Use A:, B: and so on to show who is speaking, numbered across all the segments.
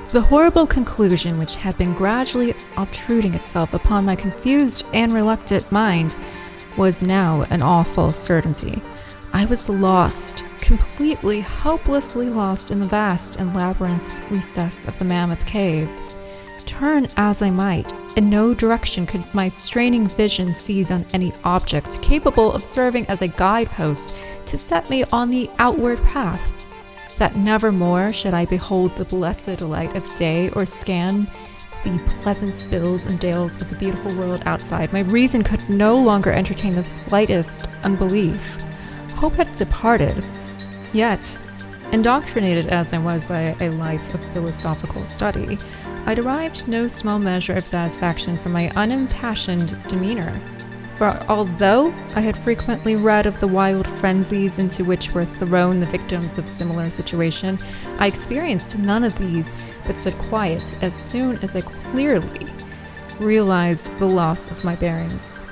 A: The horrible conclusion which had been gradually obtruding itself upon my confused and reluctant mind was now an awful certainty. I was lost, completely, hopelessly lost in the vast and labyrinth recess of the Mammoth Cave. Turn as I might, in no direction could my straining vision seize on any object capable of serving as a guidepost to set me on the outward path. That never more should I behold the blessed light of day or scan the pleasant hills and dales of the beautiful world outside. My reason could no longer entertain the slightest unbelief. Hope had departed. Yet, indoctrinated as I was by a life of philosophical study, I derived no small measure of satisfaction from my unimpassioned demeanor. For although I had frequently read of the wild frenzies into which were thrown the victims of similar situation, I experienced none of these, but stood quiet as soon as I clearly realized the loss of my bearings.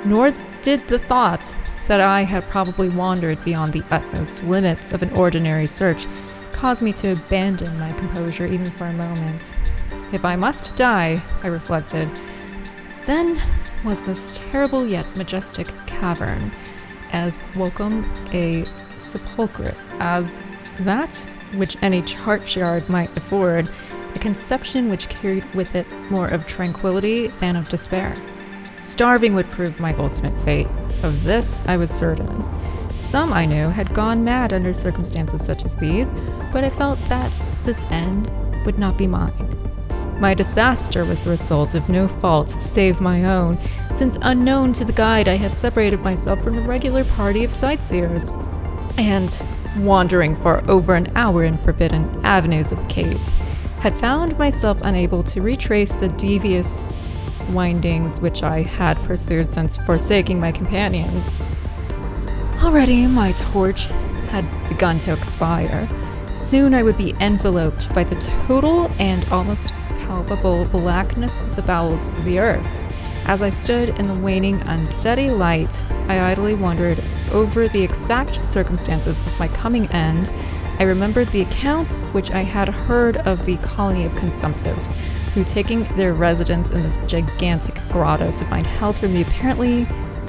A: Nor did the thought that I had probably wandered beyond the utmost limits of an ordinary search cause me to abandon my composure even for a moment. If I must die, I reflected, then was this terrible yet majestic cavern as welcome a sepulchre as that which any churchyard might afford, a conception which carried with it more of tranquility than of despair. Starving would prove my ultimate fate. Of this I was certain. Some, I knew, had gone mad under circumstances such as these, but I felt that this end would not be mine. My disaster was the result of no fault save my own, since unknown to the guide I had separated myself from the regular party of sightseers, and, wandering for over an hour in forbidden avenues of the cave, had found myself unable to retrace the devious windings which I had pursued since forsaking my companions. Already my torch had begun to expire. Soon I would be enveloped by the total and almost palpable blackness of the bowels of the earth. As I stood in the waning, unsteady light, I idly wondered over the exact circumstances of my coming end. I remembered the accounts which I had heard of the colony of consumptives, who, taking their residence in this gigantic grotto to find health from the apparently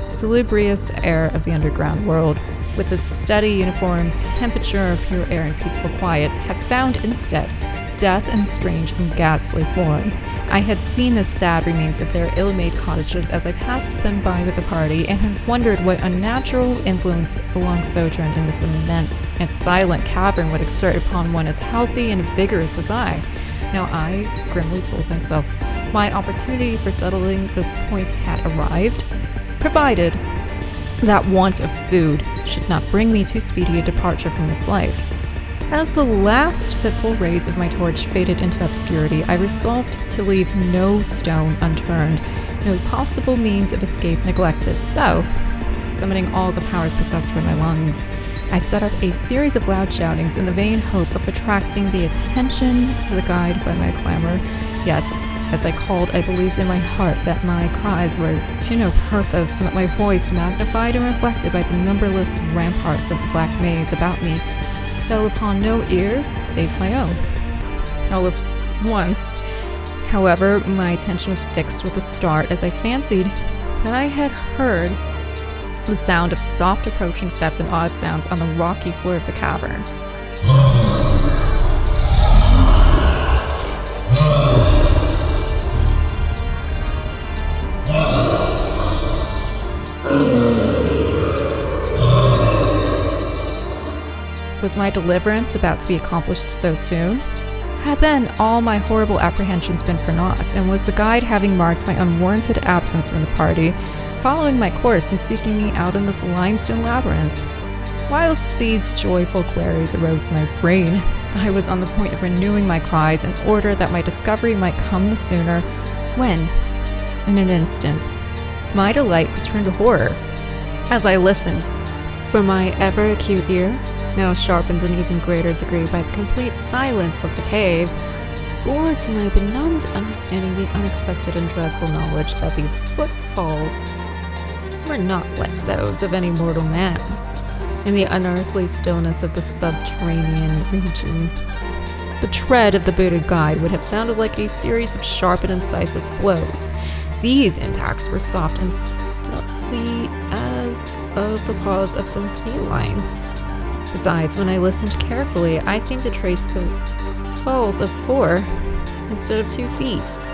A: salubrious air of the underground world, with its steady, uniform temperature of pure air and peaceful quiet, had found instead death in strange and ghastly form. I had seen the sad remains of their ill-made cottages as I passed them by with the party, and had wondered what unnatural influence a long sojourn in this immense and silent cavern would exert upon one as healthy and vigorous as I. Now I grimly told myself my opportunity for settling this point had arrived, provided that want of food should not bring me too speedy a departure from this life. As the last fitful rays of my torch faded into obscurity, I resolved to leave no stone unturned, no possible means of escape neglected. So, summoning all the powers possessed by my lungs, I set up a series of loud shoutings in the vain hope of attracting the attention of the guide by my clamor. Yet, as I called, I believed in my heart that my cries were to no purpose, and that my voice, magnified and reflected by the numberless ramparts of the black maze about me, fell upon no ears save my own. All at once, however, my attention was fixed with a start as I fancied that I had heard the sound of soft approaching steps and odd sounds on the rocky floor of the cavern. Was my deliverance about to be accomplished so soon? Had then all my horrible apprehensions been for naught, and was the guide, having marked my unwarranted absence from the party, following my course and seeking me out in this limestone labyrinth? Whilst these joyful queries arose in my brain, I was on the point of renewing my cries in order that my discovery might come the sooner, when, in an instant, my delight was turned to horror, as I listened, for my ever-acute ear, now sharpened in even greater degree by the complete silence of the cave, bore to my benumbed understanding the unexpected and dreadful knowledge that these footfalls were not like those of any mortal man. In the unearthly stillness of the subterranean region, The tread of the booted guide would have sounded like a series of sharp and incisive blows. These impacts were soft and stealthy as of the paws of some feline. Besides, when I listened carefully, I seemed to trace the falls of 4 instead of 2 feet.